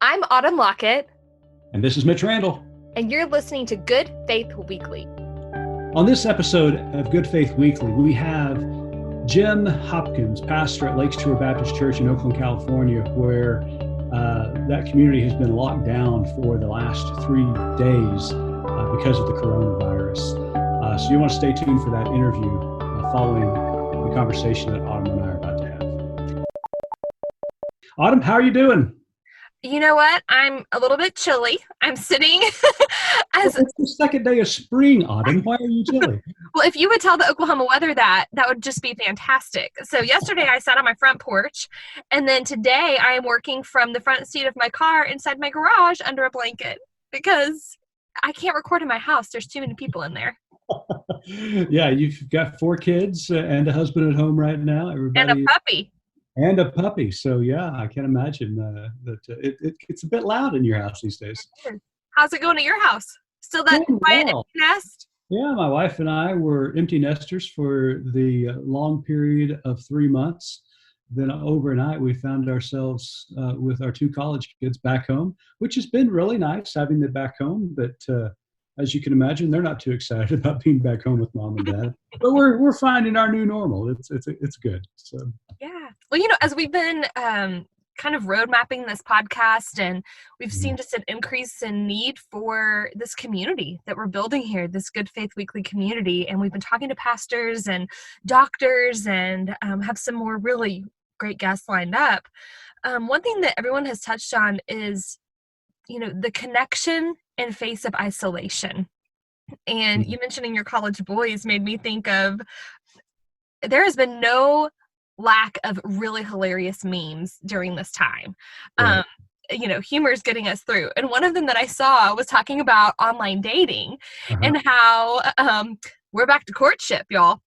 I'm Autumn Lockett, And this is Mitch Randall. and you're listening to Good Faith Weekly. On this episode of Good Faith Weekly, we have Jim Hopkins, pastor at Lakeshore Baptist Church in Oakland, California, where that community has been locked down for the last 3 days because of the coronavirus. So you want to stay tuned for that interview following the conversation that Autumn and I are about to have. Autumn, how are you doing? You know what? I'm a little bit chilly. I'm sitting as It's the second day of spring, Autumn. Why are you chilly? well. If you would tell the Oklahoma weather that would just be fantastic. So yesterday I sat on my front porch, and then today I am working from the front seat of my car inside my garage under a blanket because I can't record in my house. There's too many people in there. Yeah, you've got 4 kids and a husband at home right now. And a puppy. And a puppy. So, yeah, I can imagine that it gets a bit loud in your house these days. How's it going at your house? Still that quiet empty nest? Yeah, my wife and I were empty nesters for the long period of 3 months. Then overnight, we found ourselves with our 2 college kids back home, which has been really nice having them back home. But as you can imagine, they're not too excited about being back home with mom and dad. But we're finding our new normal. It's good. So yeah. Well, as we've been kind of road mapping this podcast, and we've seen just an increase in need for this community that we're building here, this Good Faith Weekly community. And we've been talking to pastors and doctors and have some more really great guests lined up. One thing that everyone has touched on is, the connection in face of isolation. And you mentioning your college boys made me think of, there has been no lack of really hilarious memes during this time. Right. Humor is getting us through. And one of them that I saw was talking about online dating and how we're back to courtship, y'all.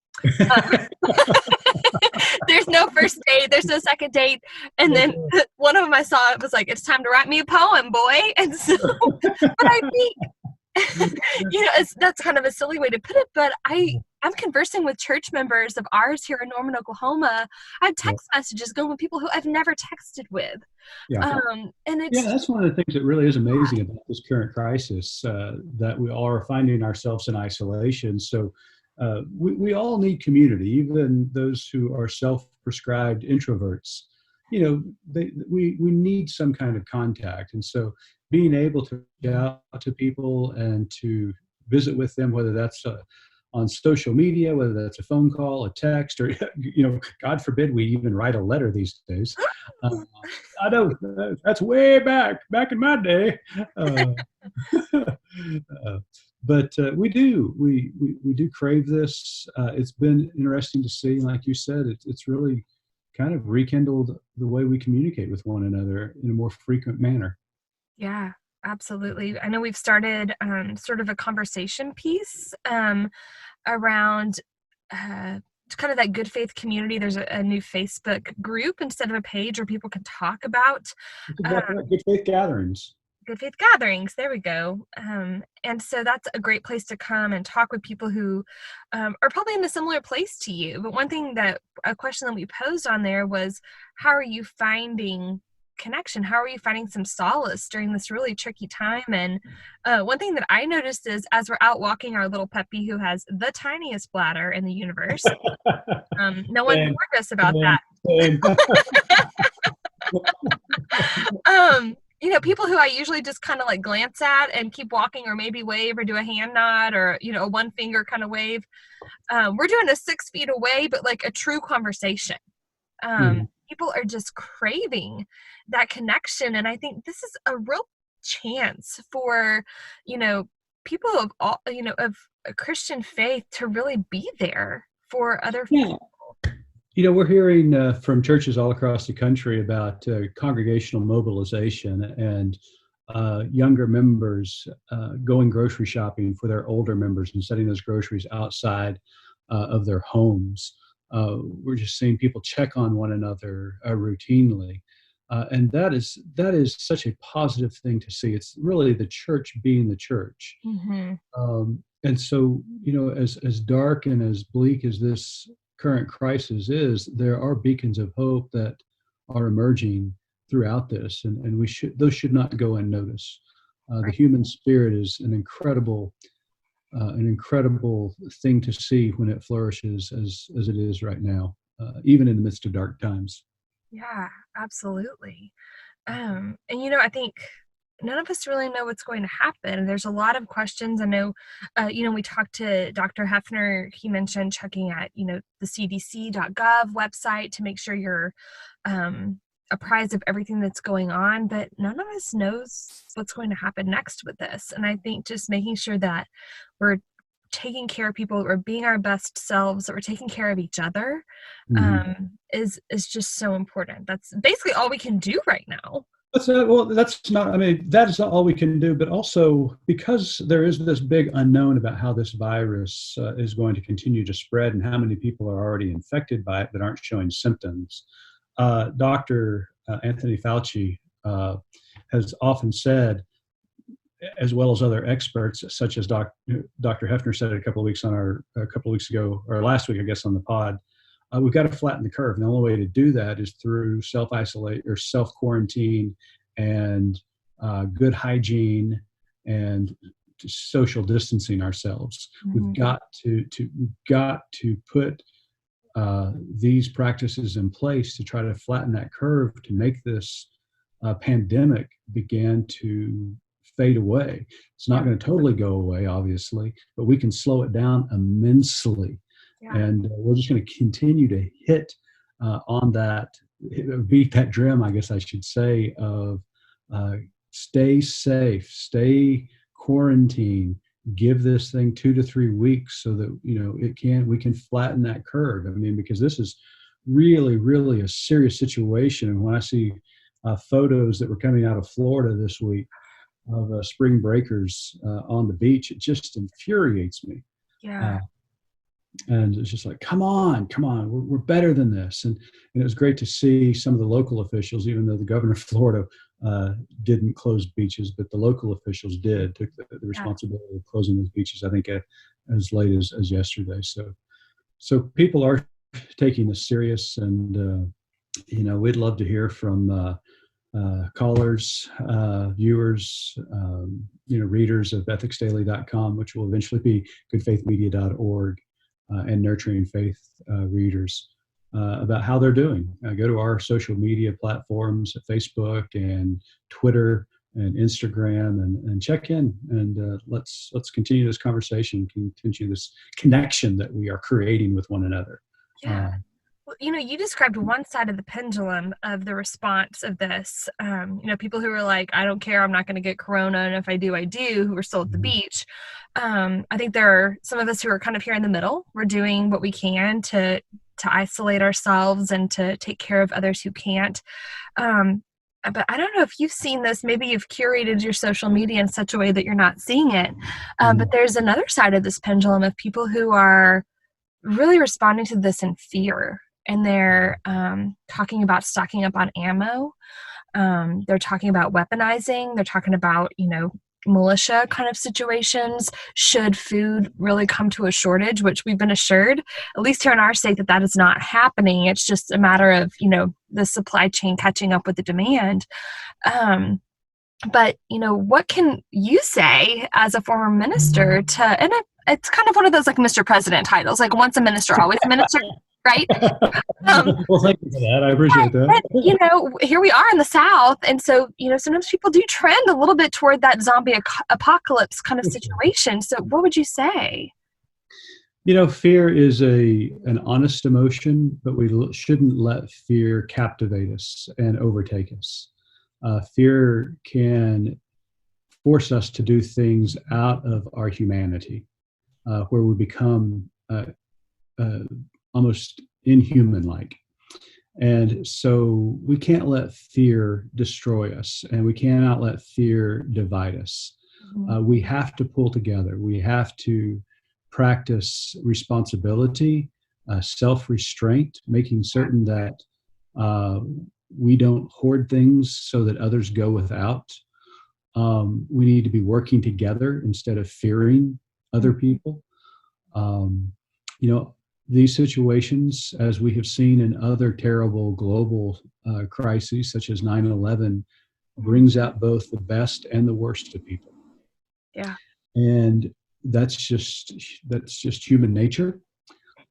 There's no first date, there's no second date, and then one of them I saw, it was like, it's time to write me a poem, boy. And so, but I think that's kind of a silly way to put it, but I'm conversing with church members of ours here in Norman, Oklahoma. I have text messages going with people who I've never texted with. Yeah. And it's that's one of the things that really is amazing about this current crisis, that we are finding ourselves in isolation. So we all need community, even those who are self-prescribed introverts. We need some kind of contact. And so being able to get out to people and to visit with them, whether that's on social media, whether that's a phone call, a text, or, God forbid we even write a letter these days. I know that's way back in my day. But we do crave this. It's been interesting to see, like you said, it's really kind of rekindled the way we communicate with one another in a more frequent manner. Yeah, absolutely. I know we've started sort of a conversation piece around kind of that good faith community. There's a new Facebook group instead of a page where people can talk about good faith gatherings. Good faith gatherings. There we go. And so that's a great place to come and talk with people who are probably in a similar place to you. But a question that we posed on there was, how are you finding connection? How are you finding some solace during this really tricky time? And one thing that I noticed is, as we're out walking our little puppy who has the tiniest bladder in the universe, no one warned us about that. People who I usually just kind of like glance at and keep walking, or maybe wave or do a hand nod, or, a one finger kind of wave. We're doing a 6 feet away, but like a true conversation. People are just craving that connection. And I think this is a real chance for, people of all, of a Christian faith to really be there for other people. We're hearing from churches all across the country about congregational mobilization and younger members going grocery shopping for their older members and setting those groceries outside of their homes. We're just seeing people check on one another routinely. And that is such a positive thing to see. It's really the church being the church. And so, as dark and as bleak as this current crisis is, there are beacons of hope that are emerging throughout this, and those should not go unnoticed. The Right. human spirit is an incredible thing to see when it flourishes as it is right now, even in the midst of dark times. Yeah, absolutely. And I think none of us really know what's going to happen. There's a lot of questions. I know, we talked to Dr. Hefner. He mentioned checking at, the cdc.gov website to make sure you're apprised of everything that's going on, but none of us knows what's going to happen next with this. And I think just making sure that we're taking care of people, that we're being our best selves, that we're taking care of each other, Mhm. is just so important. That's basically all we can do right now. That's not, I mean, that is not all we can do, but also because there is this big unknown about how this virus is going to continue to spread and how many people are already infected by it that aren't showing symptoms. Dr. Anthony Fauci has often said, as well as other experts, such as Dr. Hefner said a couple of weeks ago, or last week, I guess, on the pod, we've got to flatten the curve. And the only way to do that is through self-isolate or self-quarantine and good hygiene and social distancing ourselves. Mm-hmm. We've got to put these practices in place to try to flatten that curve to make this pandemic begin to fade away. It's not going to totally go away, obviously, but we can slow it down immensely. Yeah. And we're just going to continue to hit on that, beat that drum, I guess I should say, of stay safe, stay quarantined, give this thing 2 to 3 weeks so that we can flatten that curve. I mean, because this is really, really a serious situation. And when I see photos that were coming out of Florida this week of spring breakers on the beach, it just infuriates me. Yeah. And it's just like, come on, we're better than this. And it was great to see some of the local officials, even though the governor of Florida didn't close beaches, but the local officials took the responsibility of closing those beaches, I think, as late as yesterday. So people are taking this serious, and we'd love to hear from callers, viewers, readers of ethicsdaily.com, which will eventually be goodfaithmedia.org, and nurturing faith readers, about how they're doing. Go to our social media platforms, Facebook and Twitter and Instagram, and check in, and let's continue this conversation, continue this connection that we are creating with one another. Yeah. Well, you described one side of the pendulum of the response of this. People who are like, I don't care, I'm not going to get corona, and if I do, I do, who are still at the beach. I think there are some of us who are kind of here in the middle. We're doing what we can to isolate ourselves and to take care of others who can't. But I don't know if you've seen this. Maybe you've curated your social media in such a way that you're not seeing it. But there's another side of this pendulum of people who are really responding to this in fear. And they're talking about stocking up on ammo. They're talking about weaponizing. They're talking about, militia kind of situations should food really come to a shortage, which we've been assured, at least here in our state, that is not happening. It's just a matter of, the supply chain catching up with the demand. But, what can you say as a former minister and it's kind of one of those like Mr. President titles, like once a minister, always a minister, right? Well, thank you for that. I appreciate that. But, here we are in the South. And so, sometimes people do trend a little bit toward that zombie apocalypse kind of situation. So what would you say? Fear is an honest emotion, but we shouldn't let fear captivate us and overtake us. Fear can force us to do things out of our humanity, where we become almost inhuman-like. And so we can't let fear destroy us, and we cannot let fear divide us. We have to pull together. We have to practice responsibility, self-restraint, making certain that we don't hoard things so that others go without. We need to be working together instead of fearing other people. these situations, as we have seen in other terrible global crises such as 9/11, brings out both the best and the worst of people. Yeah. And that's just human nature.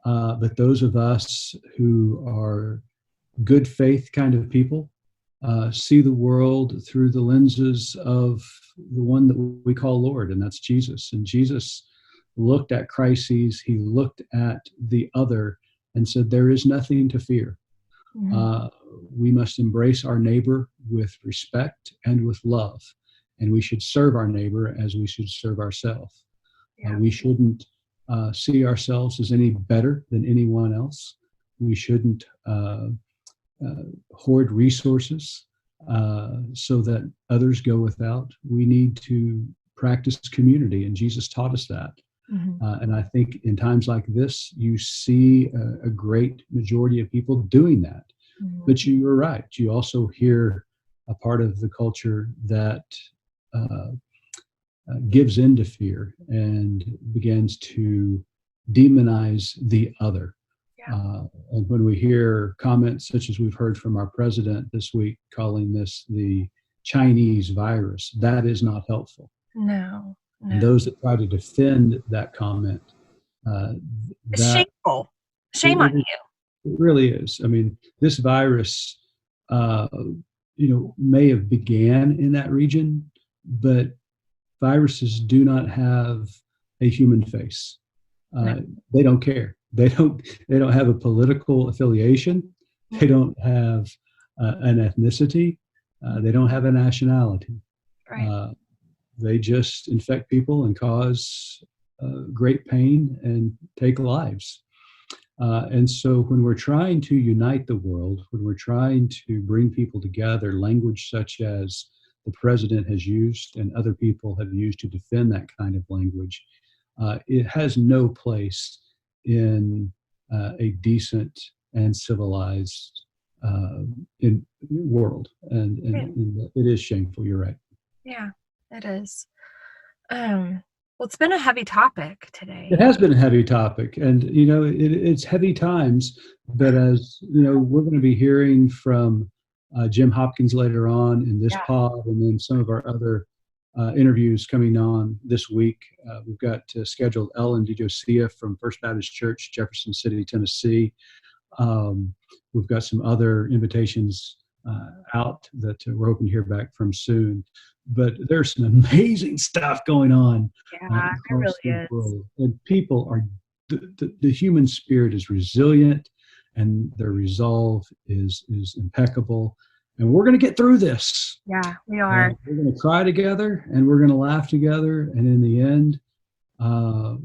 But those of us who are good faith kind of people see the world through the lenses of the one that we call Lord, and that's Jesus. And Jesus looked at crises, he looked at the other and said, there is nothing to fear. Mm-hmm. We must embrace our neighbor with respect and with love. And we should serve our neighbor as we should serve ourselves. Yeah. We shouldn't see ourselves as any better than anyone else. We shouldn't hoard resources so that others go without. We need to practice community, and Jesus taught us that. Mm-hmm. And I think in times like this, you see a great majority of people doing that. Mm-hmm. But you were right. You also hear a part of the culture that gives into fear and begins to demonize the other. Yeah. And when we hear comments such as we've heard from our president this week, calling this the Chinese virus, that is not helpful. No. And those that try to defend that comment, It's shameful. Shame on you. It really is. I mean, this virus, may have began in that region, but viruses do not have a human face. They don't care. They don't have a political affiliation. They don't have an ethnicity. They don't have a nationality. Right. They just infect people and cause great pain and take lives. And so when we're trying to unite the world, when we're trying to bring people together, language such as the president has used and other people have used to defend that kind of language, it has no place in a decent and civilized world. And it is shameful. You're right. Yeah, it is. Well, it's been a heavy topic today. It has been a heavy topic, and it's heavy times. But as we're going to be hearing from Jim Hopkins later on in this pod, and then some of our other interviews coming on this week. We've got scheduled Ellen DeJosia from First Baptist Church, Jefferson City, Tennessee. We've got some other invitations out that we're hoping to hear back from soon. But there's some amazing stuff going on across the world. And people are, the human spirit is resilient, and their resolve is impeccable. And we're going to get through this. Yeah, we are. We're going to cry together, and we're going to laugh together. And in the end,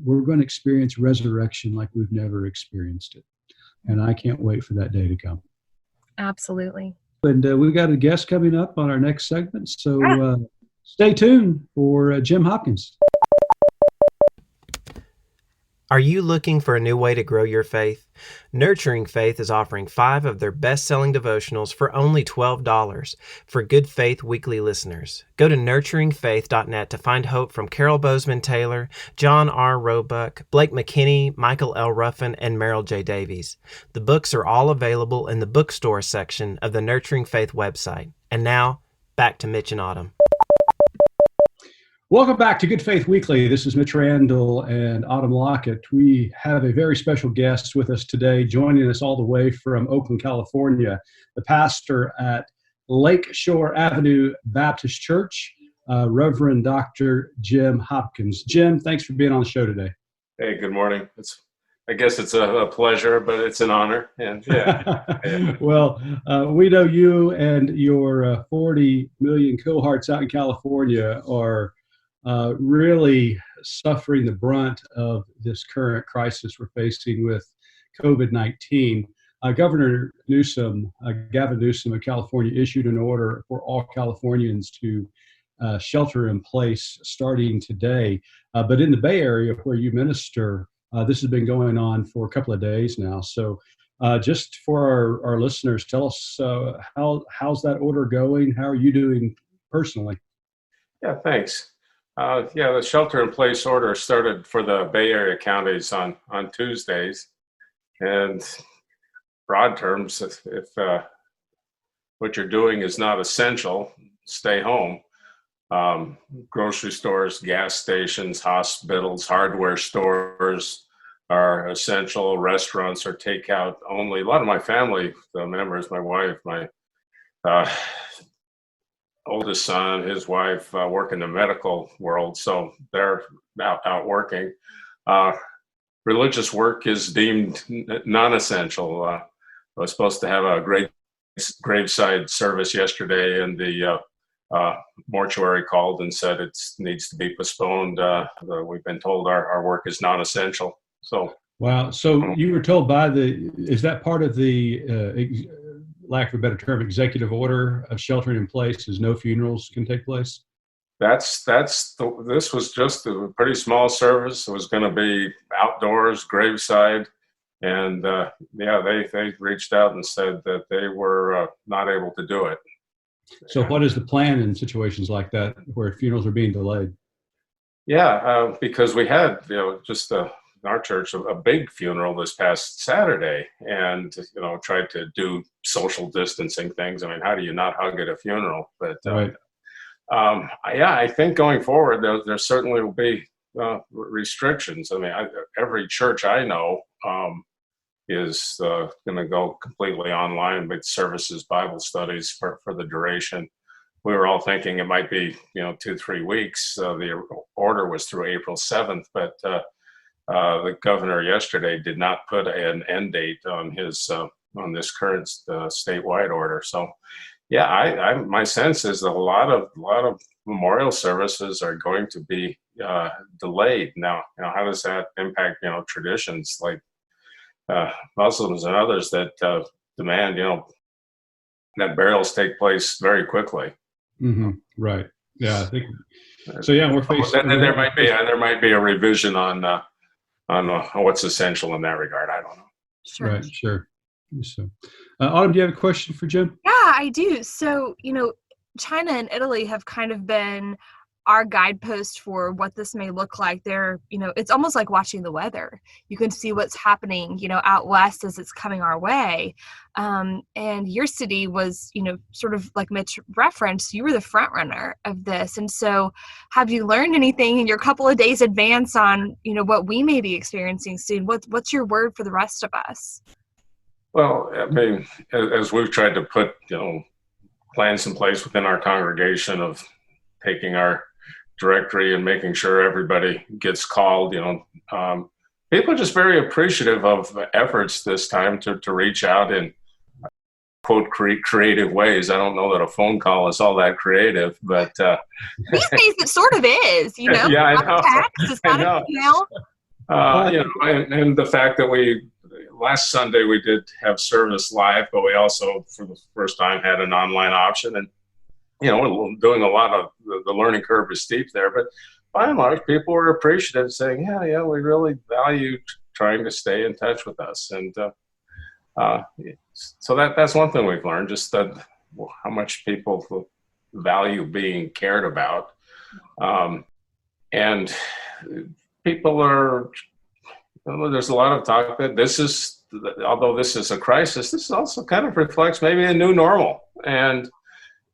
we're going to experience resurrection like we've never experienced it. And I can't wait for that day to come. Absolutely. And we've got a guest coming up on our next segment. So stay tuned for Jim Hopkins. Are you looking for a new way to grow your faith? Nurturing Faith is offering 5 of their best-selling devotionals for only $12 for Good Faith Weekly listeners. Go to nurturingfaith.net to find hope from Carol Bozeman Taylor, John R. Roebuck, Blake McKinney, Michael L. Ruffin, and Merrill J. Davies. The books are all available in the bookstore section of the Nurturing Faith website. And now, back to Mitch and Autumn. Welcome back to Good Faith Weekly. This is Mitch Randall and Autumn Lockett. We have a very special guest with us today, joining us all the way from Oakland, California, the pastor at Lakeshore Avenue Baptist Church, Reverend Dr. Jim Hopkins. Jim, thanks for being on the show today. Hey, good morning. I guess it's a pleasure, but it's an honor. And Well, we know you and your 40 million cohorts out in California are really suffering the brunt of this current crisis we're facing with COVID-19. Governor Newsom, Gavin Newsom of California, issued an order for all Californians to shelter in place starting today. But in the Bay Area where you minister, this has been going on for a couple of days now. So just for our listeners, tell us how's that order going? How are you doing personally? Yeah, thanks. The shelter-in-place order started for the Bay Area counties on Tuesdays, And broad terms, if what you're doing is not essential, stay home. Grocery stores, gas stations, hospitals, hardware stores are essential. Restaurants are takeout only. A lot of my family members, my wife, my oldest son, his wife work in the medical world, so they're out working. Religious work is deemed non-essential. I was supposed to have a great graveside service yesterday, and the mortuary called and said it needs to be postponed. We've been told our work is non-essential. So wow. So you were told is that part of the lack of a better term, executive order of sheltering in place, is no funerals can take place? This was just a pretty small service. It was going to be outdoors, graveside. And they reached out and said that they were not able to do it. So what is the plan in situations like that where funerals are being delayed? Yeah, because we had, just in our church, a big funeral this past Saturday, and, tried to do social distancing things. I mean, how do you not hug at a funeral? But right. I think going forward, there certainly will be restrictions. I mean, every church I know is going to go completely online with services, Bible studies for the duration. We were all thinking it might be, 2-3 weeks. The order was through April 7th, but the governor yesterday did not put an end date on his on this current statewide order. So, yeah, my sense is that a lot of memorial services are going to be delayed. Now, how does that impact traditions like Muslims and others that demand that burials take place very quickly? Mm-hmm. Right. Yeah, I think so. Yeah, we're facing. There might be a revision on what's essential in that regard. I don't know. Sure. Right. Sure. So, Autumn, do you have a question for Jim? Yeah, I do. So, China and Italy have kind of been our guidepost for what this may look like. It's almost like watching the weather. You can see what's happening, out west as it's coming our way. And your city was, sort of like Mitch referenced, you were the front runner of this. And so have you learned anything in your couple of days advance on, what we may be experiencing soon? What's your word for the rest of us? Well, I mean, as we've tried to put, plans in place within our congregation of taking our directory and making sure everybody gets called, people are just very appreciative of efforts this time to reach out in quote creative ways. I don't know that a phone call is all that creative, but these days it sort of is, Yeah, I know. Text, it's got an email. And the fact that last Sunday we did have service live, but we also, for the first time, had an online option. And, doing a lot of the learning curve is steep there. But by and large, people were appreciative, saying, yeah, we really value trying to stay in touch with us. And so that's one thing we've learned, just how much people value being cared about. And people are... There's a lot of talk that although this is a crisis, this also kind of reflects maybe a new normal.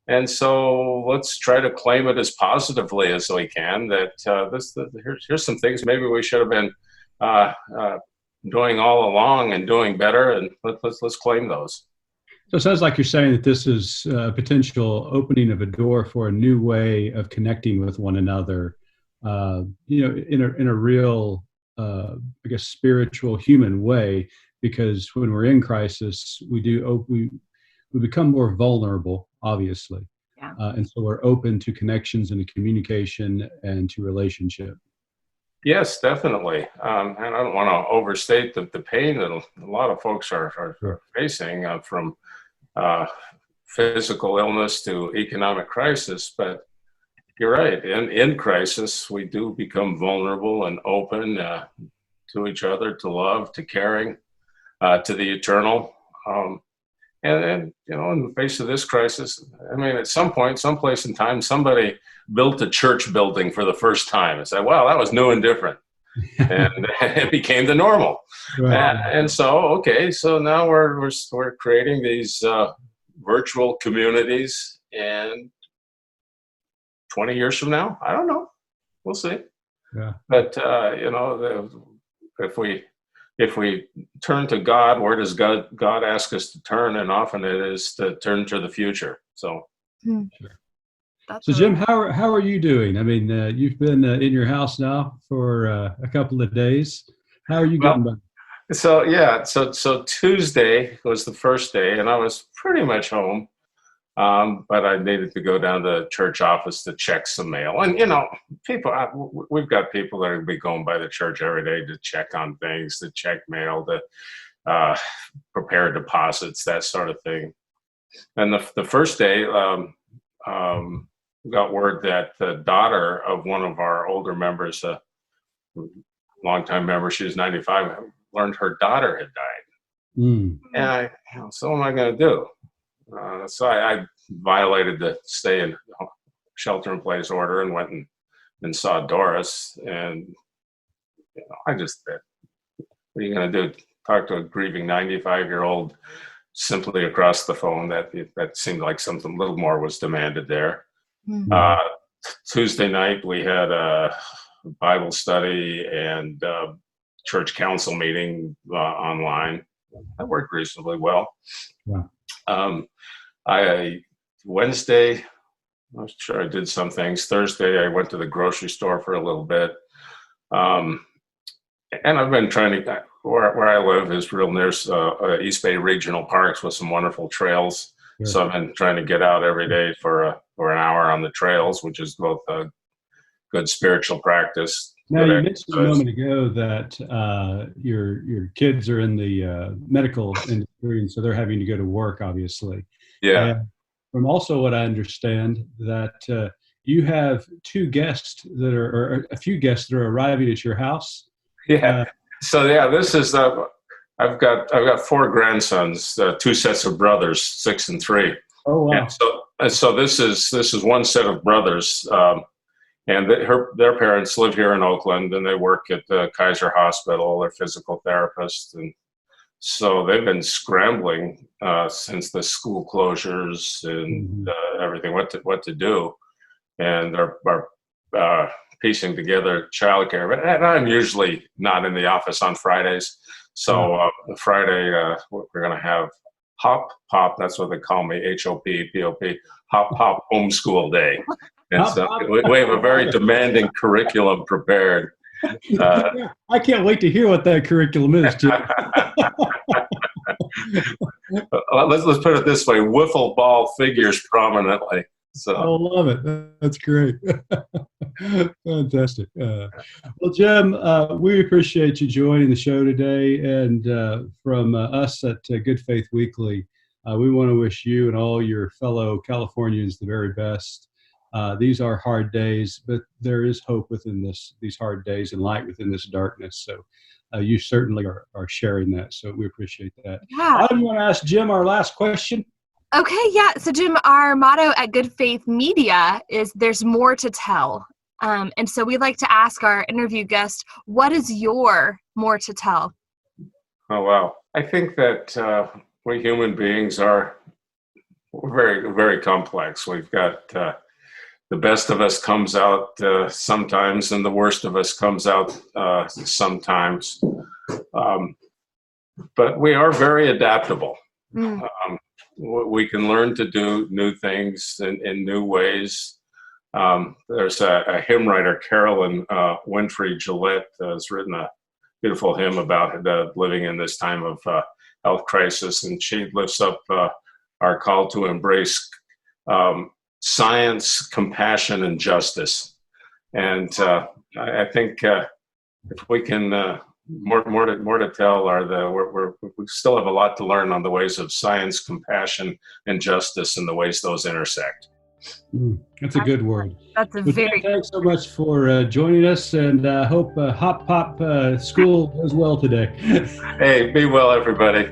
And so let's try to claim it as positively as we can, that here's some things maybe we should have been doing all along and doing better, and let's claim those. So it sounds like you're saying that this is a potential opening of a door for a new way of connecting with one another, in a real spiritual, human way, because when we're in crisis, we become more vulnerable, obviously. Yeah. And so we're open to connections and to communication and to relationship. Yes, definitely. And I don't want to overstate the pain that a lot of folks are facing from physical illness to economic crisis, but you're right. In crisis, we do become vulnerable and open to each other, to love, to caring, to the eternal. And in the face of this crisis, I mean, at some point, someplace in time, somebody built a church building for the first time and said, wow, that was new and different. and it became the normal. Right. And so, okay, so now we're creating these virtual communities, and 20 years from now, I don't know, we'll see. Yeah. But if we turn to God, where does God ask us to turn? And often it is to turn to the future. So. Sure. So Jim, how are you doing? I mean, you've been in your house now for a couple of days. How are you getting by? So Tuesday was the first day, and I was pretty much home. But I needed to go down to the church office to check some mail. And, we've got people that will be going by the church every day to check on things, to check mail, to prepare deposits, that sort of thing. And the first day, got word that the daughter of one of our older members, a longtime member, she was 95, learned her daughter had died. And so what am I going to do? So I violated the stay in shelter in place order and went and saw Doris. And I just said, what are you going to do? Talk to a grieving 95-year-old simply across the phone? That seemed like something a little more was demanded there. Tuesday night we had a Bible study and church council meeting online. That worked reasonably well. Wow. Wednesday, I'm sure I did some things. Thursday, I went to the grocery store for a little bit. And I've been trying to, where I live is real near East Bay Regional Parks with some wonderful trails. Sure. So I've been trying to get out every day for an hour on the trails, which is both a good spiritual practice. Now, you mentioned a moment ago that your kids are in the medical industry, and so they're having to go to work, obviously. Yeah. And from also what I understand, that you have two guests that are, or a few guests that are arriving at your house. Yeah. This is I've got four grandsons, two sets of brothers, 6 and 3. Oh wow! And so this is one set of brothers. And their parents live here in Oakland, and they work at the Kaiser Hospital. They're physical therapists, and so they've been scrambling since the school closures and everything. What to do, and they're piecing together childcare. And I'm usually not in the office on Fridays, so Friday we're going to have Hop Pop. That's what they call me, HOPPOP, Hop Pop Homeschool Day. And so we have a very demanding curriculum prepared. I can't wait to hear what that curriculum is, Jim. Let's put it this way: wiffle ball figures prominently. So I love it. That's great. Fantastic. Well, Jim, we appreciate you joining the show today. And from us at Good Faith Weekly, we want to wish you and all your fellow Californians the very best. These are hard days, but there is hope within these hard days and light within this darkness. So you certainly are sharing that. So we appreciate that. Yeah. I want to ask Jim our last question. Okay, yeah. So Jim, our motto at Good Faith Media is there's more to tell. And so we'd like to ask our interview guest, what is your more to tell? Oh, wow. I think that we human beings we're very, very complex. We've got the best of us comes out sometimes, and the worst of us comes out sometimes. But we are very adaptable. We can learn to do new things in new ways. There's a hymn writer, Carolyn Winfrey Gillette, has written a beautiful hymn about living in this time of health crisis, and she lifts up our call to embrace science, compassion, and justice. And I think if we can, more to tell are we still have a lot to learn on the ways of science, compassion, and justice, and the ways those intersect. That's a good word. That's a very. Thanks so much for joining us, and I hope Hop Pop School goes well today. Hey, be well, everybody.